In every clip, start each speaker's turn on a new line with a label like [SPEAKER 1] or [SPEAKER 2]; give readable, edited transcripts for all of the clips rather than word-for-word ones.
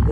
[SPEAKER 1] Hey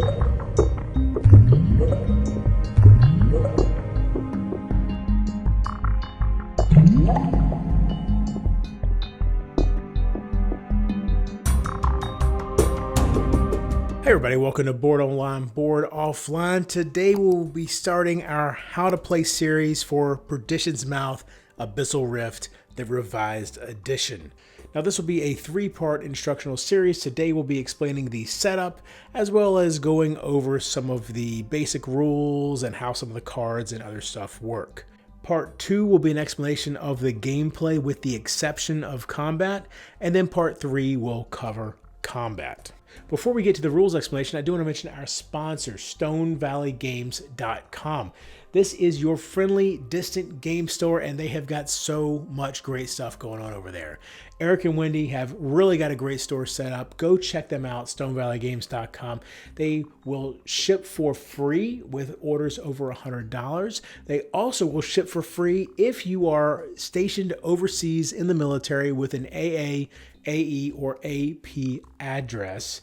[SPEAKER 1] everybody, welcome to Board Online, Board Offline. Today we'll be starting our How to Play series for Perdition's Mouth, Abyssal Rift, the revised edition. Now this will be a 3-part instructional series. Today we'll be explaining the setup as well as going over some of the basic rules and how some of the cards and other stuff work. Part 2 will be an explanation of the gameplay with the exception of combat, and then Part 3 will cover combat. Before we get to the rules explanation, I do want to mention our sponsor, StoneValleyGames.com. This is your friendly, distant game store, and they have got so much great stuff going on over there. Eric and Wendy have really got a great store set up. Go check them out, StoneValleyGames.com. They will ship for free with orders over $100. They also will ship for free if you are stationed overseas in the military with an AA, AE, or AP address.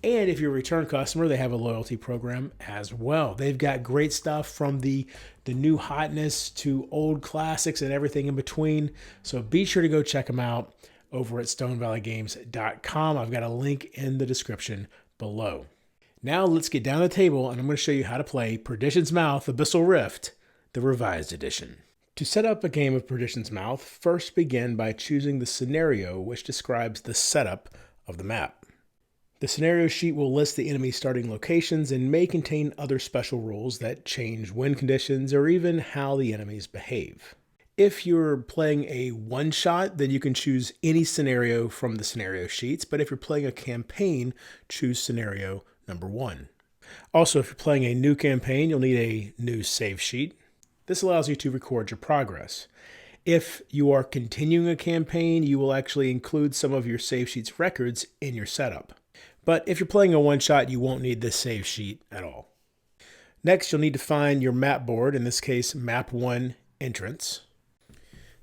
[SPEAKER 1] And if you're a return customer, they have a loyalty program as well. They've got great stuff from the new hotness to old classics and everything in between. So be sure to go check them out over at StoneValleyGames.com. I've got a link in the description below. Now let's get down to the table and I'm going to show you how to play Perdition's Mouth, Abyssal Rift, the revised edition. To set up a game of Perdition's Mouth, first begin by choosing the scenario which describes the setup of the map. The scenario sheet will list the enemy's starting locations and may contain other special rules that change win conditions or even how the enemies behave. If you're playing a one-shot, then you can choose any scenario from the scenario sheets, but if you're playing a campaign, choose scenario number 1. Also, if you're playing a new campaign, you'll need a new save sheet. This allows you to record your progress. If you are continuing a campaign, you will actually include some of your save sheet's records in your setup. But if you're playing a one-shot, you won't need this save sheet at all. Next, you'll need to find your map board, in this case, map 1 entrance.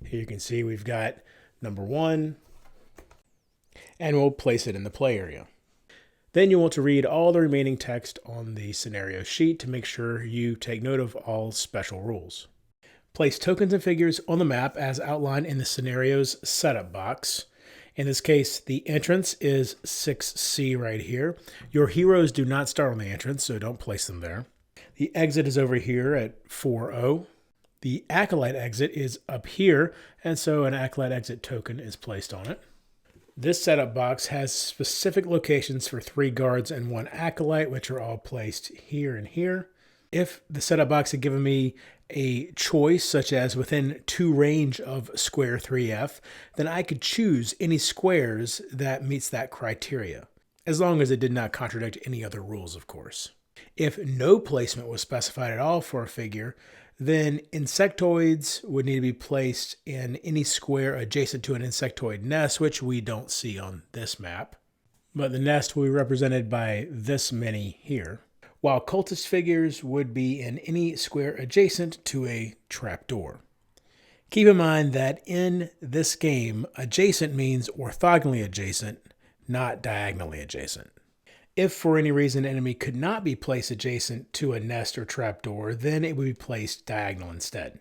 [SPEAKER 1] Here you can see we've got number 1, and we'll place it in the play area. Then you want to read all the remaining text on the scenario sheet to make sure you take note of all special rules. Place tokens and figures on the map as outlined in the scenario's setup box. In this case, the entrance is 6C right here. Your heroes do not start on the entrance, so don't place them there. The exit is over here at 4O. The Acolyte exit is up here, and so an Acolyte exit token is placed on it. This setup box has specific locations for 3 guards and 1 Acolyte, which are all placed here and here. If the setup box had given me a choice, such as within 2 range of square 3F, then I could choose any squares that meets that criteria, as long as it did not contradict any other rules, of course. If no placement was specified at all for a figure, then insectoids would need to be placed in any square adjacent to an insectoid nest, which we don't see on this map. But the nest will be represented by this many here, while cultist figures would be in any square adjacent to a trapdoor. Keep in mind that in this game, adjacent means orthogonally adjacent, not diagonally adjacent. If for any reason an enemy could not be placed adjacent to a nest or trapdoor, then it would be placed diagonal instead.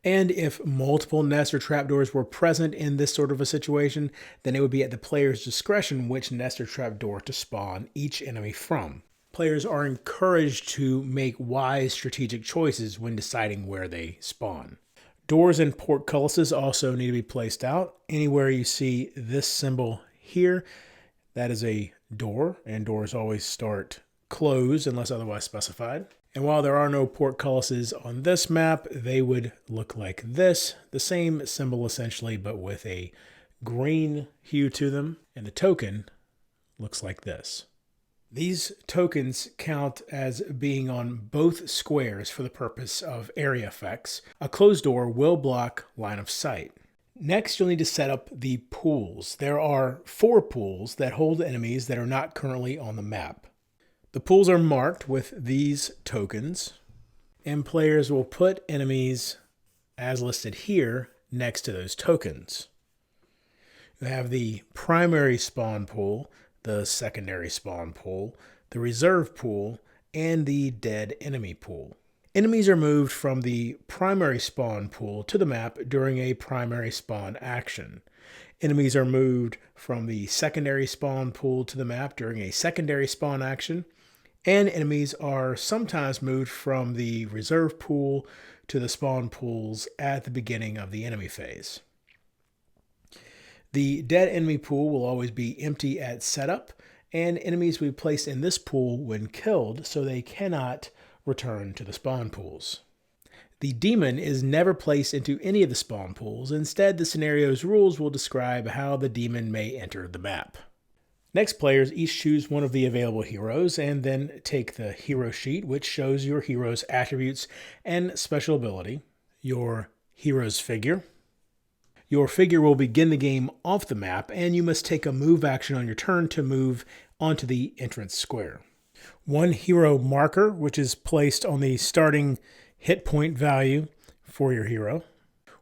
[SPEAKER 1] And if multiple nests or trapdoors were present in this sort of a situation, then it would be at the player's discretion which nest or trapdoor to spawn each enemy from. Players are encouraged to make wise strategic choices when deciding where they spawn. Doors and portcullises also need to be placed out. Anywhere you see this symbol here, that is a door, and doors always start closed unless otherwise specified. And while there are no portcullises on this map, they would look like this, the same symbol essentially, but with a green hue to them, and the token looks like this. These tokens count as being on both squares for the purpose of area effects. A closed door will block line of sight. Next, you'll need to set up the pools. There are 4 pools that hold enemies that are not currently on the map. The pools are marked with these tokens, and players will put enemies as listed here next to those tokens. You have the primary spawn pool, the secondary spawn pool, the reserve pool, and the dead enemy pool. Enemies are moved from the primary spawn pool to the map during a primary spawn action. Enemies are moved from the secondary spawn pool to the map during a secondary spawn action, and enemies are sometimes moved from the reserve pool to the spawn pools at the beginning of the enemy phase. The dead enemy pool will always be empty at setup, and enemies will be placed in this pool when killed, so they cannot return to the spawn pools. The demon is never placed into any of the spawn pools. Instead, the scenario's rules will describe how the demon may enter the map. Next, players each choose one of the available heroes and then take the hero sheet, which shows your hero's attributes and special ability, your hero's figure. Your figure will begin the game off the map, and you must take a move action on your turn to move onto the entrance square. One hero marker, which is placed on the starting hit point value for your hero.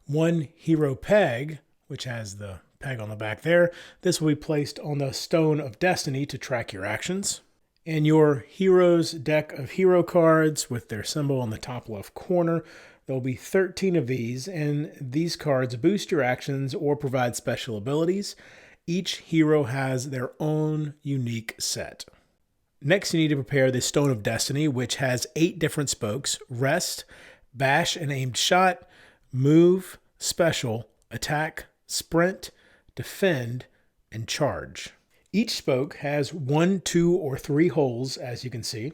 [SPEAKER 1] One hero peg, which has the peg on the back there. This will be placed on the Stone of Destiny to track your actions. And your hero's deck of hero cards with their symbol on the top left corner. There will be 13 of these, and these cards boost your actions or provide special abilities. Each hero has their own unique set. Next, you need to prepare the Stone of Destiny, which has 8 different spokes: rest, bash and aimed shot, move, special, attack, sprint, defend, and charge. Each spoke has 1, 2, or 3 holes, as you can see.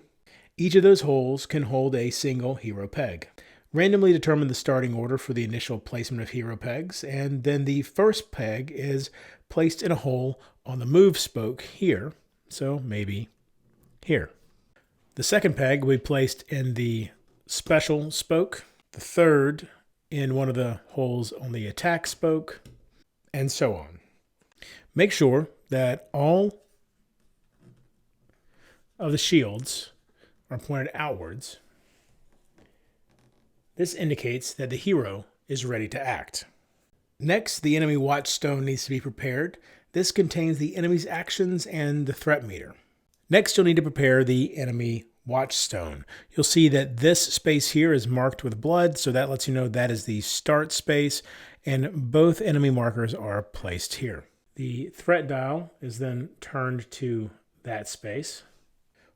[SPEAKER 1] Each of those holes can hold a single hero peg. Randomly determine the starting order for the initial placement of hero pegs, and then the first peg is placed in a hole on the move spoke here, so maybe here. The second peg will be placed in the special spoke, the third in one of the holes on the attack spoke, and so on. Make sure that all of the shields are pointed outwards. This indicates that the hero is ready to act. Next, the enemy watchstone needs to be prepared. This contains the enemy's actions and the threat meter. Next, you'll need to prepare the enemy watchstone. You'll see that this space here is marked with blood, so that lets you know that is the start space, and both enemy markers are placed here. The threat dial is then turned to that space.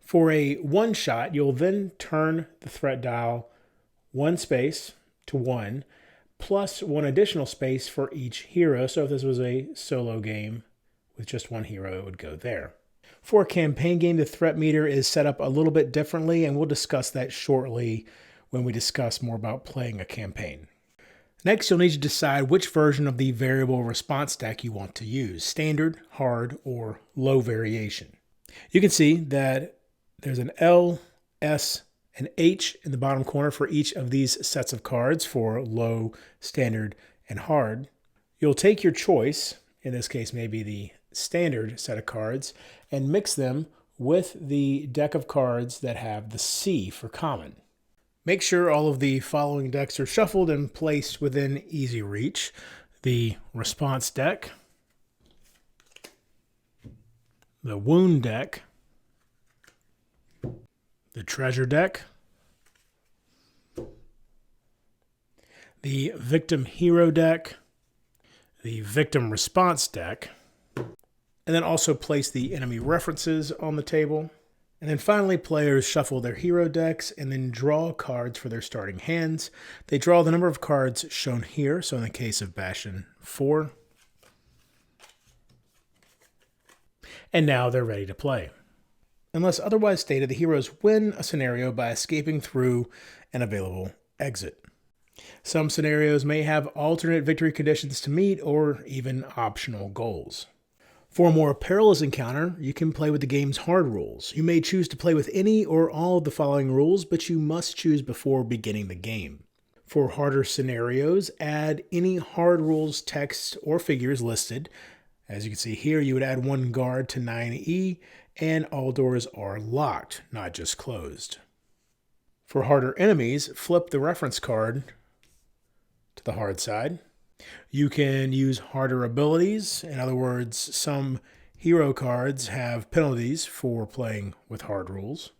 [SPEAKER 1] For a one shot, you'll then turn the threat dial 1 space to 1, plus 1 additional space for each hero. So if this was a solo game with just 1 hero, it would go there. For a campaign game, the threat meter is set up a little bit differently, and we'll discuss that shortly when we discuss more about playing a campaign. Next, you'll need to decide which version of the variable response deck you want to use: standard, hard, or low variation. You can see that there's an L, S, and H in the bottom corner for each of these sets of cards for low, standard, and hard. You'll take your choice, in this case maybe the standard set of cards, and mix them with the deck of cards that have the C for common. Make sure all of the following decks are shuffled and placed within easy reach: the response deck, the wound deck, the treasure deck, the victim hero deck, the victim response deck, and then also place the enemy references on the table. And then finally, players shuffle their hero decks and then draw cards for their starting hands. They draw the number of cards shown here, so in the case of Bastion, 4. And now they're ready to play. Unless otherwise stated, the heroes win a scenario by escaping through an available exit. Some scenarios may have alternate victory conditions to meet or even optional goals. For a more perilous encounter, you can play with the game's hard rules. You may choose to play with any or all of the following rules, but you must choose before beginning the game. For harder scenarios, add any hard rules, text, or figures listed. As you can see here, you would add 1 guard to 9E, and all doors are locked, not just closed. For harder enemies, flip the reference card to the hard side. You can use harder abilities. In other words, some Hero cards have penalties for playing with hard rules.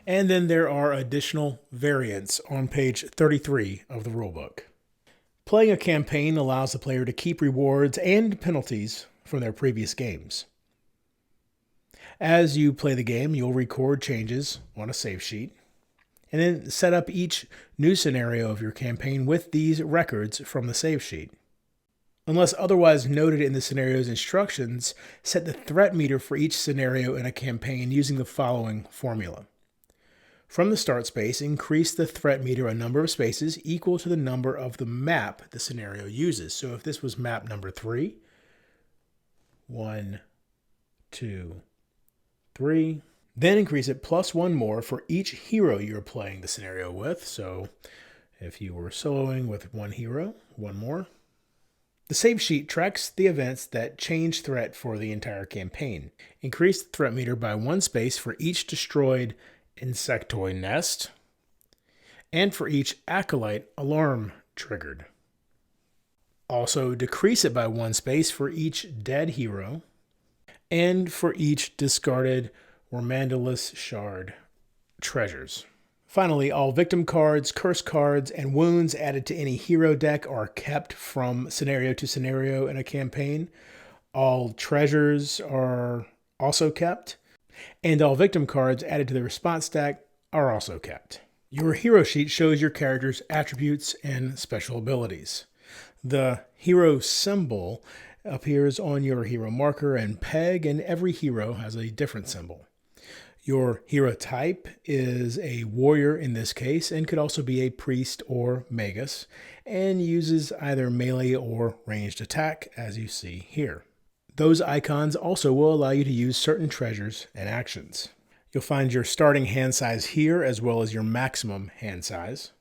[SPEAKER 1] And then there are additional variants on page 33 of the rulebook. Playing a campaign allows the player to keep rewards and penalties from their previous games. As you play the game, you'll record changes on a save sheet, and then set up each new scenario of your campaign with these records from the save sheet. Unless otherwise noted in the scenario's instructions, set the threat meter for each scenario in a campaign using the following formula. From the start space, increase the threat meter a number of spaces equal to the number of the map the scenario uses. So if this was map number 3, 1, 2, 3, then increase it plus 1 more for each hero you're playing the scenario with. So if you were soloing with 1 hero, 1 more. The save sheet tracks the events that change threat for the entire campaign. Increase the threat meter by 1 space for each destroyed insectoid nest, and for each acolyte alarm triggered. Also decrease it by 1 space for each dead hero, and for each discarded or Mandalus shard treasures. Finally, all victim cards, curse cards, and wounds added to any hero deck are kept from scenario to scenario in a campaign. All treasures are also kept, and all victim cards added to the response deck are also kept. Your hero sheet shows your character's attributes and special abilities. The hero symbol appears on your hero marker and peg, and every hero has a different symbol. Your hero type is a warrior in this case, and could also be a priest or magus, and uses either melee or ranged attack, as you see here. Those icons also will allow you to use certain treasures and actions. You'll find your starting hand size here, as well as your maximum hand size.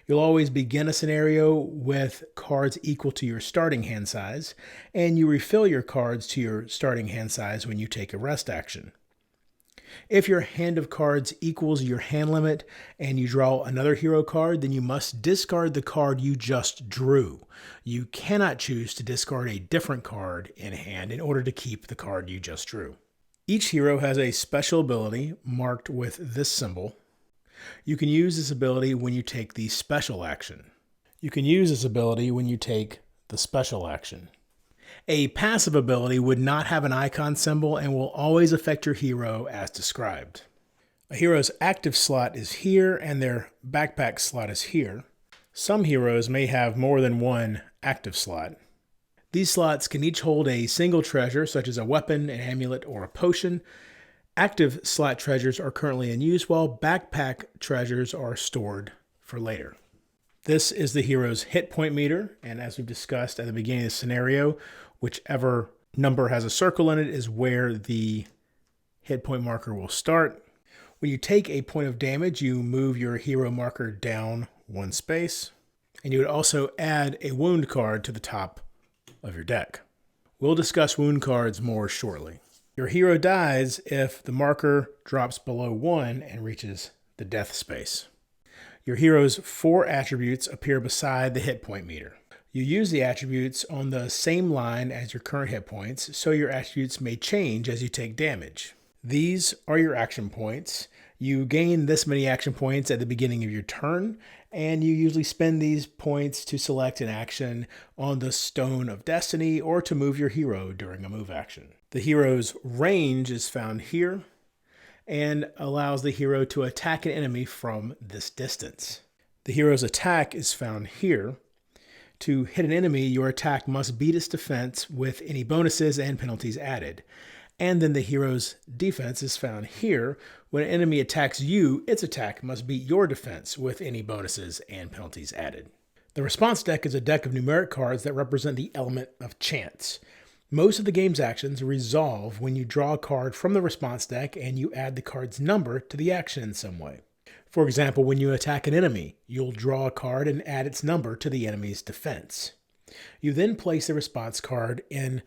[SPEAKER 1] You'll always begin a scenario with cards equal to your starting hand size, and you refill your cards to your starting hand size when you take a rest action. If your hand of cards equals your hand limit and you draw another hero card, then you must discard the card you just drew. You cannot choose to discard a different card in hand in order to keep the card you just drew. Each hero has a special ability marked with this symbol. You can use this ability when you take the special action. A passive ability would not have an icon symbol and will always affect your hero as described. A hero's active slot is here and their backpack slot is here. Some heroes may have more than 1 active slot. These slots can each hold a single treasure, such as a weapon, an amulet, or a potion. Active slot treasures are currently in use, while backpack treasures are stored for later. This is the hero's hit point meter, and as we've discussed at the beginning of the scenario, whichever number has a circle in it is where the hit point marker will start. When you take a point of damage, you move your hero marker down 1 space, and you would also add a wound card to the top of your deck. We'll discuss wound cards more shortly. Your hero dies if the marker drops below 1 and reaches the death space. Your hero's 4 attributes appear beside the hit point meter. You use the attributes on the same line as your current hit points, so your attributes may change as you take damage. These are your action points. You gain this many action points at the beginning of your turn, and you usually spend these points to select an action on the Stone of Destiny or to move your hero during a move action. The hero's range is found here and allows the hero to attack an enemy from this distance. The hero's attack is found here. To hit an enemy, your attack must beat its defense with any bonuses and penalties added. And then the hero's defense is found here. When an enemy attacks you, its attack must beat your defense with any bonuses and penalties added. The response deck is a deck of numeric cards that represent the element of chance. Most of the game's actions resolve when you draw a card from the response deck and you add the card's number to the action in some way. For example, when you attack an enemy, you'll draw a card and add its number to the enemy's defense. You then place the response card in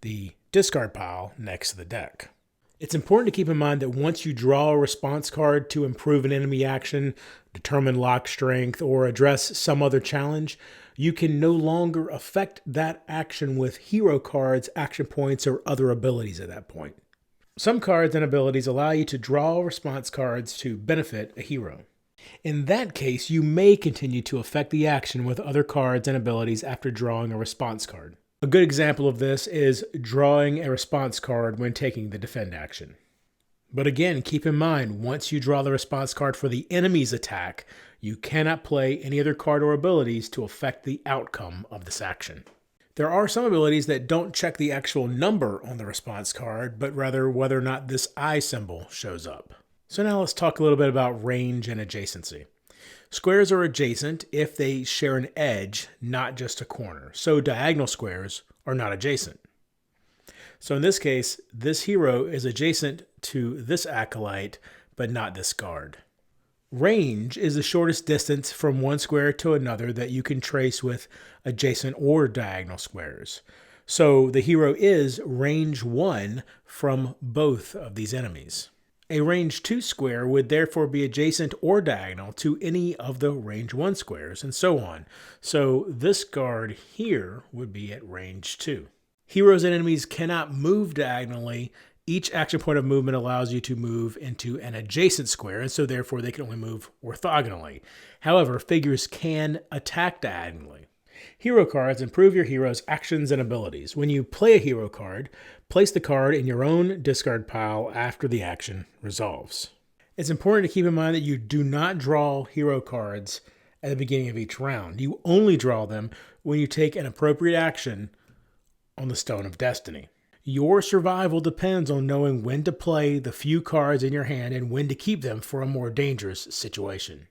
[SPEAKER 1] the discard pile next to the deck. It's important to keep in mind that once you draw a response card to improve an enemy action, determine lock strength, or address some other challenge, you can no longer affect that action with hero cards, action points, or other abilities at that point. Some cards and abilities allow you to draw response cards to benefit a hero. In that case, you may continue to affect the action with other cards and abilities after drawing a response card. A good example of this is drawing a response card when taking the defend action. But again, keep in mind, once you draw the response card for the enemy's attack, you cannot play any other card or abilities to affect the outcome of this action. There are some abilities that don't check the actual number on the response card, but rather whether or not this eye symbol shows up. So now let's talk a little bit about range and adjacency. Squares are adjacent if they share an edge, not just a corner. So diagonal squares are not adjacent. So in this case, this hero is adjacent to this acolyte, but not this guard. Range is the shortest distance from one square to another that you can trace with adjacent or diagonal squares. So the hero is range 1 from both of these enemies. A range 2 square would therefore be adjacent or diagonal to any of the range 1 squares, and so on. So this guard here would be at range 2. Heroes and enemies cannot move diagonally. Each action point of movement allows you to move into an adjacent square, and so therefore they can only move orthogonally. However, figures can attack diagonally. Hero cards improve your hero's actions and abilities. When you play a hero card, place the card in your own discard pile after the action resolves. It's important to keep in mind that you do not draw hero cards at the beginning of each round. You only draw them when you take an appropriate action on the Stone of Destiny. Your survival depends on knowing when to play the few cards in your hand and when to keep them for a more dangerous situation.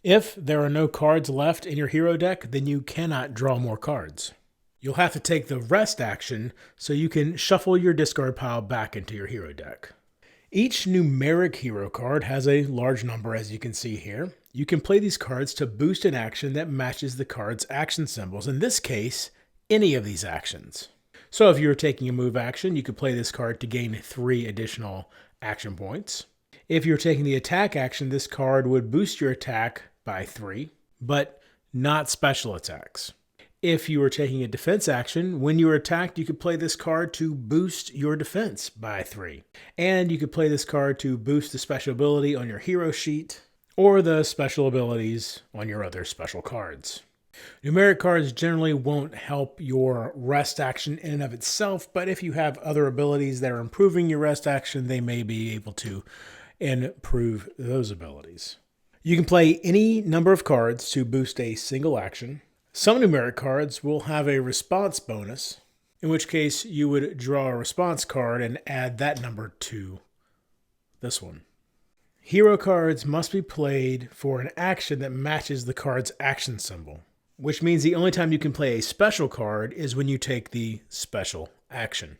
[SPEAKER 1] If there are no cards left in your hero deck, then you cannot draw more cards. You'll have to take the rest action so you can shuffle your discard pile back into your hero deck. Each numeric hero card has a large number, as you can see here. You can play these cards to boost an action that matches the card's action symbols. In this case, any of these actions. So if you're taking a move action, you could play this card to gain 3 additional action points. If you're taking the attack action, this card would boost your attack by 3, but not special attacks. If you were taking a defense action, when you were attacked, you could play this card to boost your defense by 3. And you could play this card to boost the special ability on your hero sheet or the special abilities on your other special cards. Numeric cards generally won't help your rest action in and of itself, but if you have other abilities that are improving your rest action, they may be able to improve those abilities. You can play any number of cards to boost a single action. Some numeric cards will have a response bonus, in which case you would draw a response card and add that number to this one. Hero cards must be played for an action that matches the card's action symbol, which means the only time you can play a special card is when you take the special action.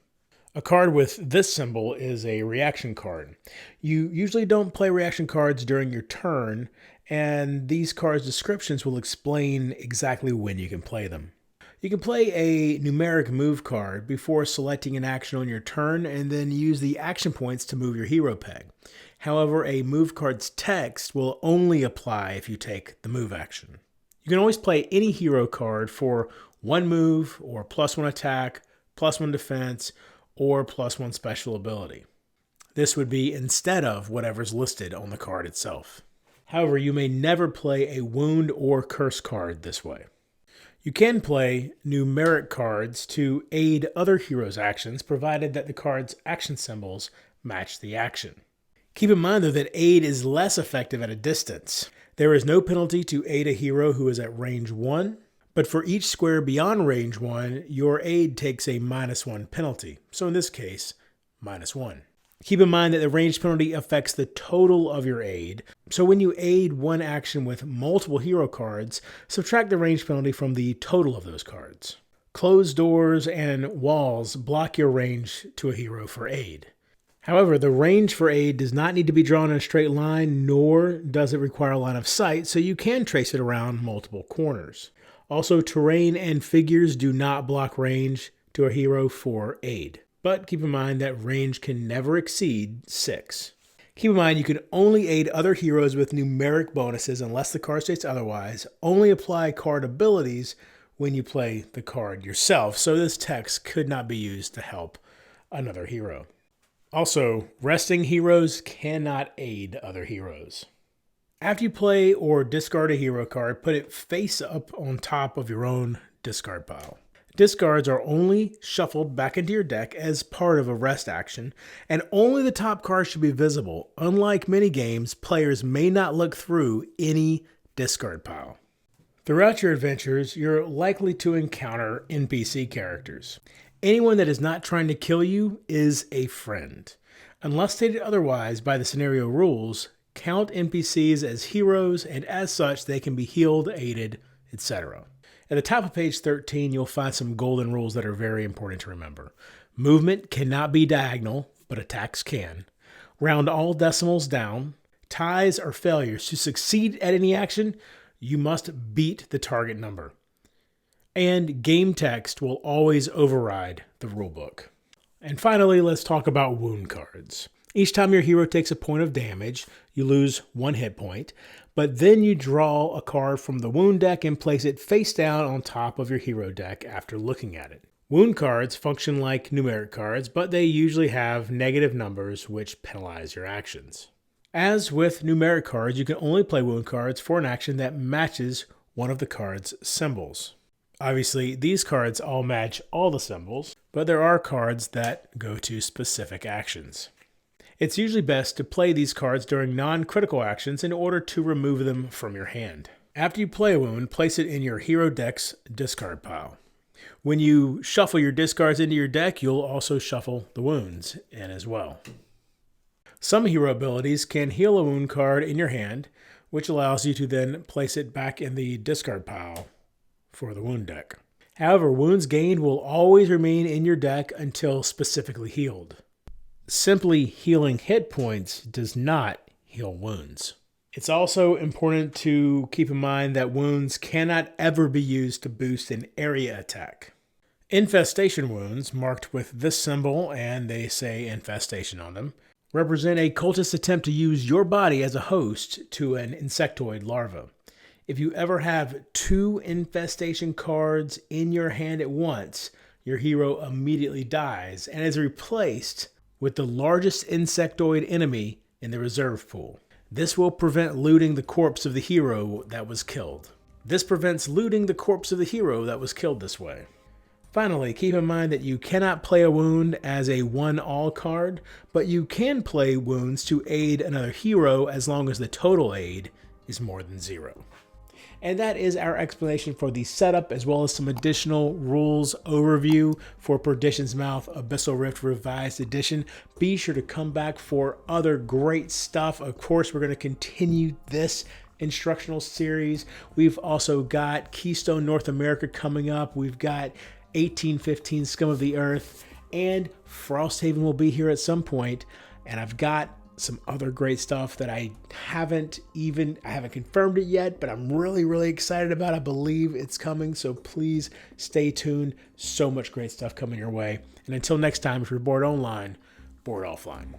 [SPEAKER 1] A card with this symbol is a reaction card. You usually don't play reaction cards during your turn, and these cards' descriptions will explain exactly when you can play them. You can play a numeric move card before selecting an action on your turn and then use the action points to move your hero peg. However, a move card's text will only apply if you take the move action. You can always play any hero card for 1 move or +1 attack, +1 defense, or +1 special ability. This would be instead of whatever's listed on the card itself. However, you may never play a wound or curse card this way. You can play numeric cards to aid other heroes' actions, provided that the card's action symbols match the action. Keep in mind, though, that aid is less effective at a distance. There is no penalty to aid a hero who is at range 1, but for each square beyond range 1, your aid takes a -1 penalty. So in this case, -1. Keep in mind that the range penalty affects the total of your aid. So when you aid one action with multiple hero cards, subtract the range penalty from the total of those cards. Closed doors and walls block your range to a hero for aid. However, the range for aid does not need to be drawn in a straight line, nor does it require a line of sight, so you can trace it around multiple corners. Also, terrain and figures do not block range to a hero for aid. but keep in mind that range can never exceed 6. Keep in mind you can only aid other heroes with numeric bonuses unless the card states otherwise. Only apply card abilities when you play the card yourself, so this text could not be used to help another hero. Also, resting heroes cannot aid other heroes. After you play or discard a hero card, put it face up on top of your own discard pile. Discards are only shuffled back into your deck as part of a rest action, and only the top card should be visible. Unlike many games, players may not look through any discard pile. Throughout your adventures, you're likely to encounter NPC characters. Anyone that is not trying to kill you is a friend. Unless stated otherwise by the scenario rules, count NPCs as heroes, and as such, they can be healed, aided, etc. At the top of page 13, you'll find some golden rules that are very important to remember. Movement cannot be diagonal, but attacks can. Round all decimals down. Ties or failures. To succeed at any action, you must beat the target number. And game text will always override the rulebook. And finally, let's talk about wound cards. Each time your hero takes a point of damage, you lose 1 hit point, but then you draw a card from the wound deck and place it face down on top of your hero deck after looking at it. Wound cards function like numeric cards, but they usually have negative numbers which penalize your actions. As with numeric cards, you can only play wound cards for an action that matches one of the card's symbols. Obviously, these cards all match all the symbols, but there are cards that go to specific actions. It's usually best to play these cards during non-critical actions in order to remove them from your hand. After you play a wound, place it in your hero deck's discard pile. When you shuffle your discards into your deck, you'll also shuffle the wounds in as well. Some hero abilities can heal a wound card in your hand, which allows you to then place it back in the discard pile for the wound deck. However, wounds gained will always remain in your deck until specifically healed. Simply healing hit points does not heal wounds. It's also important to keep in mind that wounds cannot ever be used to boost an area attack. Infestation wounds, marked with this symbol and they say infestation on them, represent a cultist's attempt to use your body as a host to an insectoid larva. If you ever have 2 infestation cards in your hand at once, your hero immediately dies and is replaced with the largest insectoid enemy in the reserve pool. This will prevent looting the corpse of the hero that was killed. This prevents looting the corpse of the hero that was killed this way. Finally, keep in mind that you cannot play a wound as a 1-all card, but you can play wounds to aid another hero as long as the total aid is more than 0. And that is our explanation for the setup, as well as some additional rules overview for Perdition's Mouth Abyssal Rift Revised Edition. Be sure to come back for other great stuff. Of course, we're going to continue this instructional series. We've also got Keystone North America coming up. We've got 1815 Scum of the Earth, and Frosthaven will be here at some point. And I've got some other great stuff that I haven't confirmed it yet, but I'm really excited about. I believe it's coming, so please stay tuned. So much great stuff coming your way. And until next time, if you're bored online, bored offline.